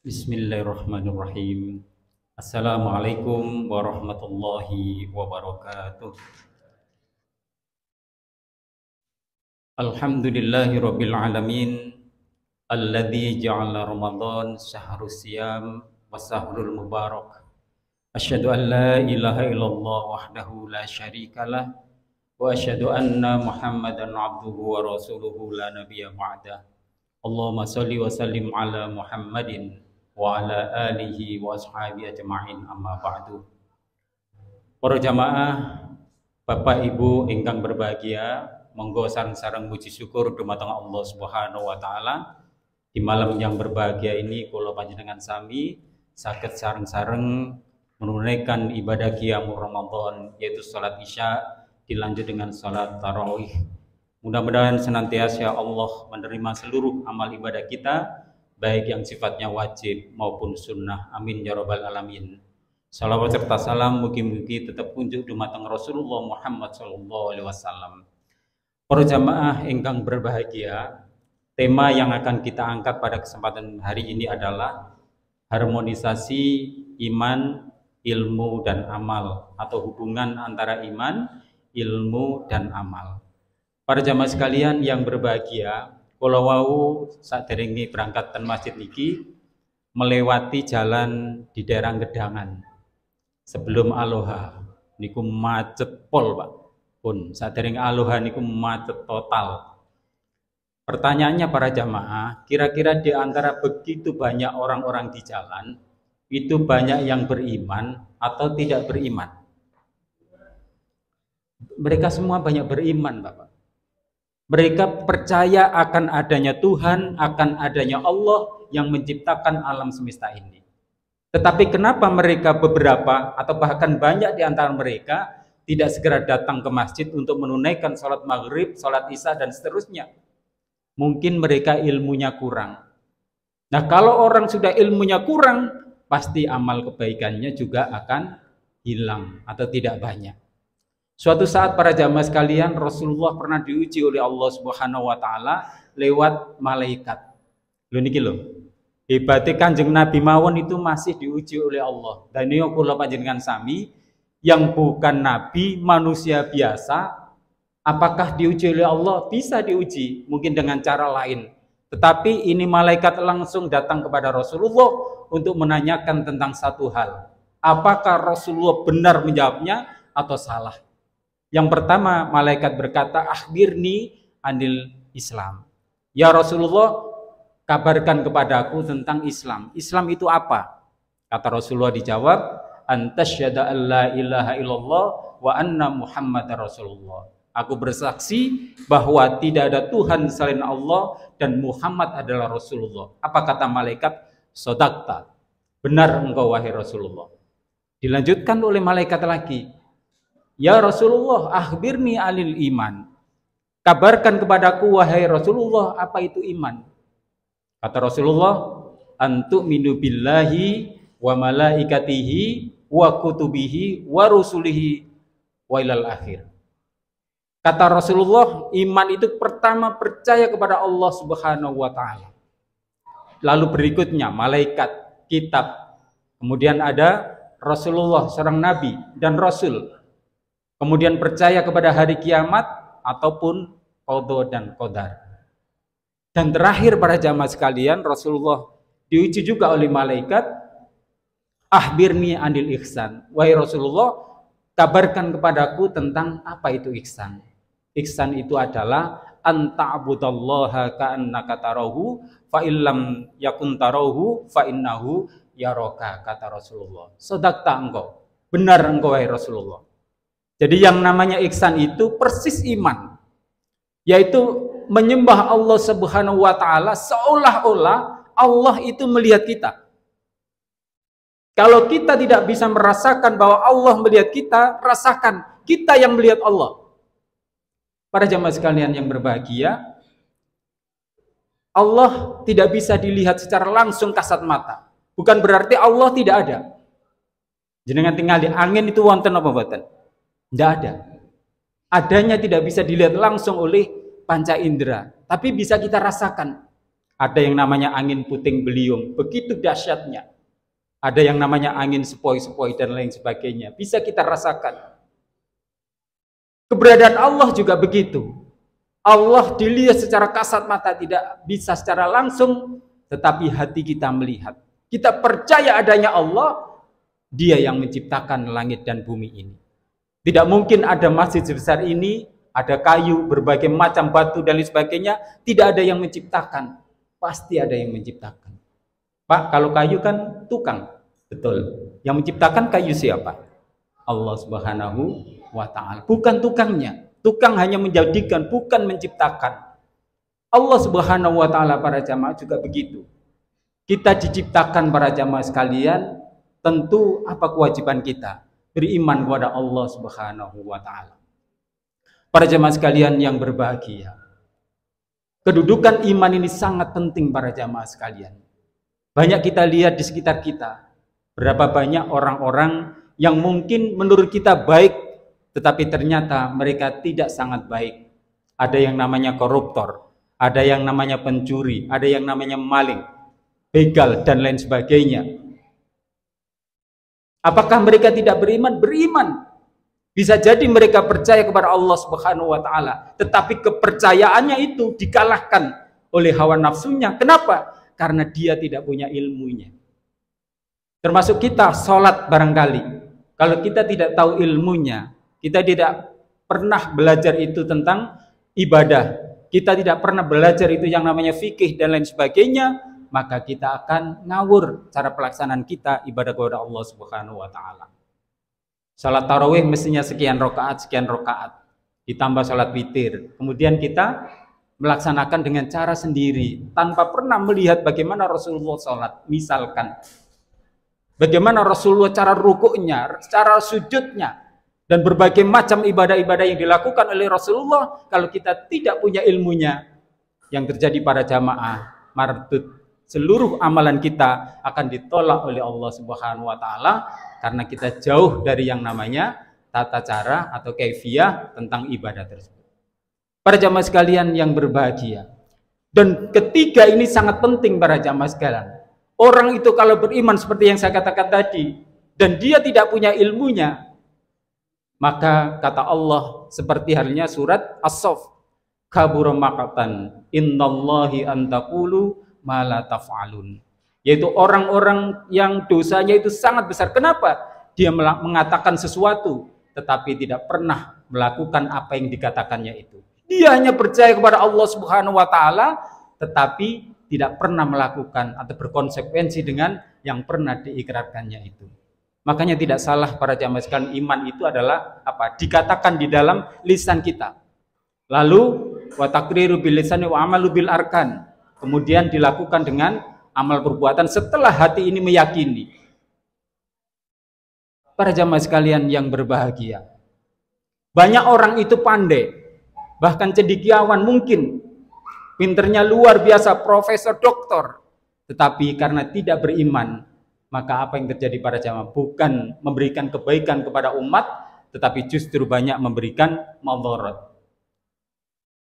Bismillahirrahmanirrahim. Assalamualaikum warahmatullahi wabarakatuh. Alhamdulillahi rabbil alamin. Alladzi ja'ala Ramadan syahrus siyam wa syahrul mubarak. Asyhadu an la ilaha illallah wahdahu la syarikalah wa asyhadu anna Muhammadan abduhu wa rasuluhu la nabiyya ba'dah. Allahumma shalli wa sallim ala Muhammadin wa ala alihi wa ashabihi ajma'in, amma ba'du. Para jamaah, Bapak Ibu ingkang berbahagia, monggo sareng-sareng puji syukur dumateng Allah Subhanahu wa taala. Di malam yang berbahagia ini kula panjenengan sami saged sareng-sareng menunaikan ibadah qiyamul Ramadan, yaitu salat Isya dilanjut dengan salat tarawih. Mudah-mudahan senantiasa Allah menerima seluruh amal ibadah kita, baik yang sifatnya wajib maupun sunnah. Amin ya rabbal alamin. Salawat serta salam mugi-mugi tetap kunjuk dumateng Rasulullah Muhammad sallallahu alaihi wasallam. Para jamaah ingkang berbahagia, tema yang akan kita angkat pada kesempatan hari ini adalah harmonisasi iman, ilmu dan amal, atau hubungan antara iman, ilmu dan amal. Para jamaah sekalian yang berbahagia, kula wau saderenge berangkat ten masjid niki melewati jalan di daerah Gedangan. Sebelum Aloha niku macet pol, Pak. Pun saderenge Aloha niku macet total. Pertanyaannya para jamaah, kira-kira di antara begitu banyak orang-orang di jalan, itu banyak yang beriman atau tidak beriman? Mereka semua banyak beriman, Bapak. Mereka percaya akan adanya Tuhan, akan adanya Allah yang menciptakan alam semesta ini. Tetapi kenapa mereka beberapa atau bahkan banyak di antara mereka tidak segera datang ke masjid untuk menunaikan sholat maghrib, sholat isya dan seterusnya? Mungkin mereka ilmunya kurang. Nah, kalau orang sudah ilmunya kurang, pasti amal kebaikannya juga akan hilang atau tidak banyak. Suatu saat para jamaah sekalian, Rasulullah pernah diuji oleh Allah Subhanahu wa taala lewat malaikat. Lho niki lho. Hebatnya Kanjeng Nabi mawon itu masih diuji oleh Allah. Dan ini kula panjenengan sami yang bukan nabi, manusia biasa, apakah diuji oleh Allah? Bisa diuji, mungkin dengan cara lain. Tetapi ini malaikat langsung datang kepada Rasulullah untuk menanyakan tentang satu hal. Apakah Rasulullah benar menjawabnya atau salah? Yang pertama, malaikat berkata, akhbirni anil Islam. Ya Rasulullah, kabarkan kepadaku tentang Islam. Islam itu apa? Kata Rasulullah dijawab, antasyhada alla ilaha illallah wa anna Muhammadar Rasulullah. Aku bersaksi bahwa tidak ada Tuhan selain Allah dan Muhammad adalah Rasulullah. Apa kata malaikat? Sodakta. Benar engkau wahai Rasulullah. Dilanjutkan oleh malaikat lagi. Ya Rasulullah, akhbirni alil iman. Kabarkan kepadaku wahai Rasulullah, apa itu iman? Kata Rasulullah, antu'minu billahi wa malaikatihi wa kutubihi wa rusulihi wa ilal akhir. Kata Rasulullah, iman itu pertama percaya kepada Allah Subhanahu wa taala. Lalu berikutnya malaikat, kitab. Kemudian ada Rasulullah, seorang nabi dan rasul. Kemudian percaya kepada hari kiamat ataupun qadha dan qadar. Dan terakhir para jamaah sekalian, Rasulullah diuji juga oleh malaikat, akhbirni anil ihsan. Wahai Rasulullah, kabarkan kepadaku tentang apa itu ihsan. Ihsan itu adalah anta'budallaha ka'annaka tarahu fa illam yakun tarahu fa innahu yaraka, kata Rasulullah. Sodakta engkau, benar engkau wahai Rasulullah. Jadi yang namanya ihsan itu persis iman, yaitu menyembah Allah Subhanahu wa taala seolah-olah Allah itu melihat kita. Kalau kita tidak bisa merasakan bahwa Allah melihat kita, rasakan kita yang melihat Allah. Para jamaah sekalian yang berbahagia, Allah tidak bisa dilihat secara langsung kasat mata. Bukan berarti Allah tidak ada. Jenengan tinggal di angin itu wonten apa mboten? Tidak ada. Adanya tidak bisa dilihat langsung oleh panca indera, tapi bisa kita rasakan. Ada yang namanya angin puting beliung, begitu dahsyatnya. Ada yang namanya angin sepoi-sepoi dan lain sebagainya. Bisa kita rasakan. Keberadaan Allah juga begitu. Allah dilihat secara kasat mata, tidak bisa secara langsung, tetapi hati kita melihat. Kita percaya adanya Allah, Dia yang menciptakan langit dan bumi ini. Tidak mungkin ada masjid sebesar ini, ada kayu, berbagai macam batu dan lain sebagainya, tidak ada yang menciptakan. Pasti ada yang menciptakan. Pak, kalau kayu kan tukang. Betul. Yang menciptakan kayu siapa? Allah Subhanahu wa ta'ala. Bukan tukangnya. Tukang hanya menjadikan, bukan menciptakan. Allah Subhanahu wa ta'ala, para jamaah, juga begitu. Kita diciptakan, para jamaah sekalian, tentu apa kewajiban kita? Beriman kepada Allah Subhanahu wa ta'ala. Para jamaah sekalian yang berbahagia, kedudukan iman ini sangat penting, para jamaah sekalian. Banyak kita lihat di sekitar kita, berapa banyak orang-orang yang mungkin menurut kita baik, tetapi ternyata mereka tidak sangat baik. Ada yang namanya koruptor, ada yang namanya pencuri, ada yang namanya maling, begal, dan lain sebagainya. Apakah mereka tidak beriman? Beriman. Bisa jadi mereka percaya kepada Allah Subhanahu wa ta'ala, tetapi kepercayaannya itu dikalahkan oleh hawa nafsunya. Kenapa? Karena dia tidak punya ilmunya. Termasuk kita sholat barangkali. Kalau kita tidak tahu ilmunya, kita tidak pernah belajar itu tentang ibadah, kita tidak pernah belajar itu yang namanya fikih dan lain sebagainya, maka kita akan ngawur cara pelaksanaan kita ibadah kepada Allah Subhanahu wa ta'ala. Salat tarawih mestinya sekian rokaat, ditambah salat witir. Kemudian kita melaksanakan dengan cara sendiri, tanpa pernah melihat bagaimana Rasulullah salat. Misalkan, bagaimana Rasulullah cara rukuknya, cara sujudnya, dan berbagai macam ibadah-ibadah yang dilakukan oleh Rasulullah. Kalau kita tidak punya ilmunya, yang terjadi pada jamaah, mardud. Seluruh amalan kita akan ditolak oleh Allah Subhanahu wa ta'ala, karena kita jauh dari yang namanya tata cara atau kaifiyah tentang ibadah tersebut. Para jamaah sekalian yang berbahagia. Dan ketiga ini sangat penting, para jamaah sekalian. Orang itu kalau beriman seperti yang saya katakan tadi, dan dia tidak punya ilmunya, maka kata Allah seperti halnya surat As-Saff, kabura maqatan innallahi an taqulu ma la taf'alun. Yaitu orang-orang yang dosanya itu sangat besar. Kenapa? Dia mengatakan sesuatu tetapi tidak pernah melakukan apa yang dikatakannya itu. Dia hanya percaya kepada Allah Subhanahu wa ta'ala, tetapi tidak pernah melakukan atau berkonsekuensi dengan yang pernah diikrarkannya itu. Makanya tidak salah, para jamaah sekalian, iman itu adalah apa? Dikatakan di dalam lisan kita. Lalu wa taqriru bil lisani wa amalu bil arkan. Kemudian dilakukan dengan amal perbuatan setelah hati ini meyakini. Para jamaah sekalian yang berbahagia, banyak orang itu pandai, bahkan cendekiawan mungkin, pinternya luar biasa, profesor, doktor, tetapi karena tidak beriman, maka apa yang terjadi para jamaah? Bukan memberikan kebaikan kepada umat, tetapi justru banyak memberikan madarat.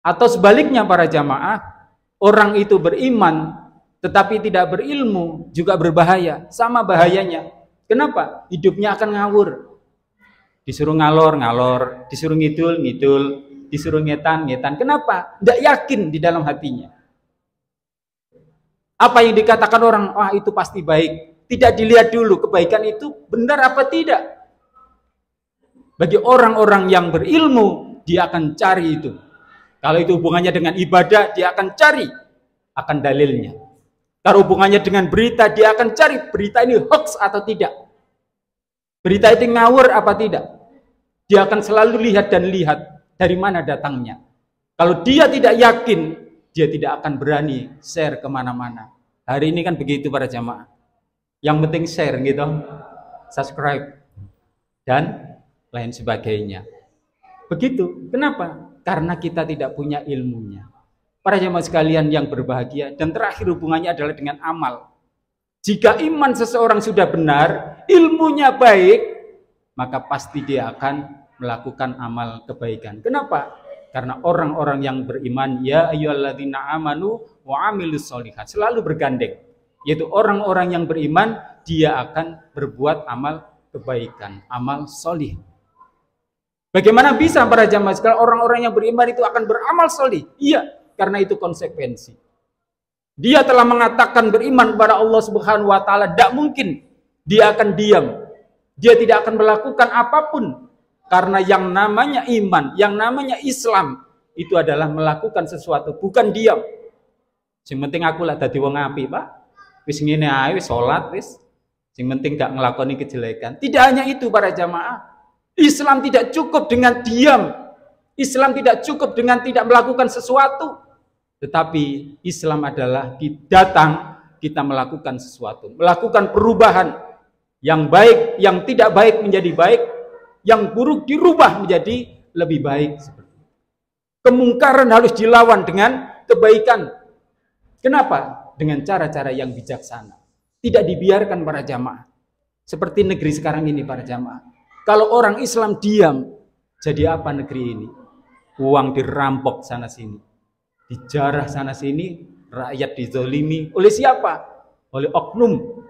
Atau sebaliknya, para jamaah, orang itu beriman tetapi tidak berilmu, juga berbahaya, sama bahayanya. Kenapa? Hidupnya akan ngawur. Disuruh ngalor, disuruh ngidul, disuruh ngetan. Kenapa? Tidak yakin di dalam hatinya. Apa yang dikatakan orang, wah itu pasti baik. Tidak dilihat dulu kebaikan itu benar apa tidak. Bagi orang-orang yang berilmu, dia akan cari itu. Kalau itu hubungannya dengan ibadah, dia akan cari akan dalilnya. Kalau hubungannya dengan berita, dia akan cari berita ini hoax atau tidak. Berita itu ngawur apa tidak. Dia akan selalu lihat dari mana datangnya. Kalau dia tidak yakin, dia tidak akan berani share kemana-mana. Hari ini kan begitu, para jamaah. Yang penting share gitu, subscribe, dan lain sebagainya. Begitu. Kenapa? Karena kita tidak punya ilmunya. Para jemaah sekalian yang berbahagia, dan terakhir hubungannya adalah dengan amal. Jika iman seseorang sudah benar, ilmunya baik, maka pasti dia akan melakukan amal kebaikan. Kenapa? Karena orang-orang yang beriman, ya ayyuhalladzina amanu wa amilus sholihat, selalu bergandeng. Yaitu orang-orang yang beriman, dia akan berbuat amal kebaikan, amal solih. Bagaimana bisa para jamaah sekalian orang-orang yang beriman itu akan beramal solih? Iya, karena itu konsekuensi. Dia telah mengatakan beriman kepada Allah Subhanahu wa taala, tidak mungkin dia akan diam. Dia tidak akan melakukan apapun. Karena yang namanya iman, yang namanya Islam itu adalah melakukan sesuatu, bukan diam. Yang penting aku lah dadi wong apik, Pak. Wis ngene ae, wis salat, wis. Yang penting gak ngelakoni kejelekan. Tidak hanya itu para jamaah. Islam tidak cukup dengan diam. Islam tidak cukup dengan tidak melakukan sesuatu. Tetapi Islam adalah datang, kita melakukan sesuatu. Melakukan perubahan. Yang baik, yang tidak baik menjadi baik. Yang buruk dirubah menjadi lebih baik. Kemungkaran harus dilawan dengan kebaikan. Kenapa? Dengan cara-cara yang bijaksana. Tidak dibiarkan para jamaah. Seperti negeri sekarang ini para jamaah. Kalau orang Islam diam, jadi apa negeri ini? Uang dirampok sana sini, dijarah sana sini, rakyat dizolimi. Oleh siapa? Oleh oknum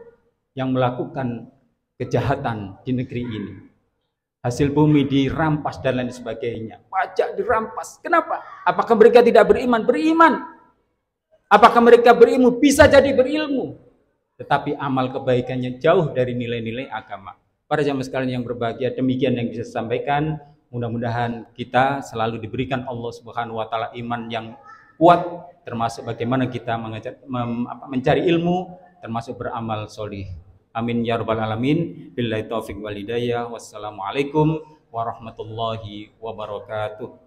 yang melakukan kejahatan di negeri ini. Hasil bumi dirampas dan lain sebagainya. Pajak dirampas. Kenapa? Apakah mereka tidak beriman? Beriman. Apakah mereka berilmu? Bisa jadi berilmu. Tetapi amal kebaikannya jauh dari nilai-nilai agama. Para jamaah sekalian yang berbahagia, demikian yang bisa saya sampaikan. Mudah-mudahan kita selalu diberikan Allah Subhanahu wa taala iman yang kuat, termasuk bagaimana kita mencari ilmu, termasuk beramal solih. Amin ya rabbal alamin. Billahi taufiq wal hidayah. Wassalamualaikum warahmatullahi wabarakatuh.